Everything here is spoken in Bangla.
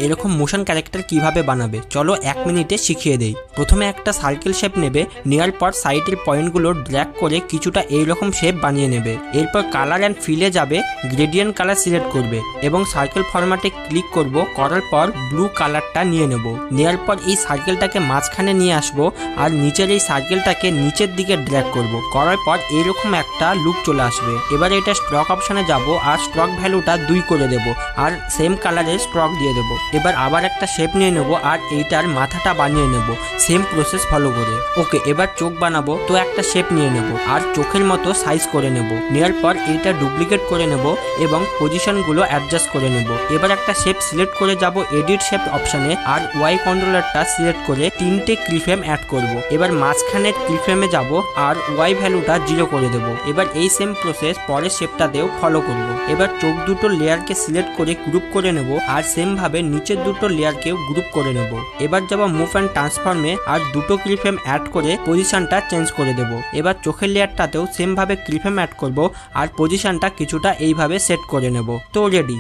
এরকম মোশন ক্যারেক্টার কিভাবে বানাবে চলো 1 মিনিটে শিখিয়ে দেই। প্রথমে একটা সার্কেল শেপ নেবে, নেওয়ার পর সাইডের পয়েন্টগুলো ড্র্যাগ করে কিছুটা এইরকম শেপ বানিয়ে নেবে। এরপর কালার অ্যান্ড ফিলে যাবে, গ্রেডিয়েন্ট কালার সিলেক্ট করবে এবং সার্কেল ফরম্যাটে ক্লিক করব। করার পর ব্লু কালারটা নিয়ে নেব। নেওয়ার পর এই সার্কেলটাকে মাঝখানে নিয়ে আসবো আর নিচের এই সার্কেলটাকে নিচের দিকে ড্র্যাগ করব। করার পর এরকম একটা লুক চলে আসবে। এবার এটা স্ট্রক অপশনে যাব আর স্ট্রক ভ্যালুটা 2 করে দেব আর সেম কালারের স্ট্রক দিয়ে দেবো। এবার আবার একটা শেপ নিয়ে নেব আর এইটার মাথাটা বানিয়ে নেব সেম প্রসেস ফলো করে। ওকে, এবার চোখ বানাবো, তো একটা শেপ নিয়ে নেব আর চোখের মতো সাইজ করে নেব। নেওয়ার পর এইটা ডুপ্লিকেট করে নেব এবং পজিশনগুলো অ্যাডজাস্ট করে নেব। এবার একটা শেপ সিলেক্ট করে যাব এডিট শেপ অপশনে আর ওয়াই কন্ট্রোলারটা সিলেক্ট করে 3টে কিফ্রেম অ্যাড করব। এবার মাঝখানের কিফ্রেমে যাব আর ওয়াই ভ্যালুটা 0 করে দেব। এবার এই সেম প্রসেস পরের শেপটাতেও ফলো করব। এবার চোখ দুটো লেয়ারকে সিলেক্ট করে গ্রুপ করে নেব আর সেম ভাবে নিচের দুটো লেয়ারকেও গ্রুপ করে নেব। এবার যাব মুভ অ্যান্ড ট্রান্সফর্মে আর দুটো কিফ্রেম অ্যাড করে পজিশনটা চেঞ্জ করে দেব। এবার চোখের লেয়ারটাতেও সেম ভাবে কিফ্রেম অ্যাড করব আর পজিশনটা কিছুটা এইভাবে সেট করে নেব। তো রেডি।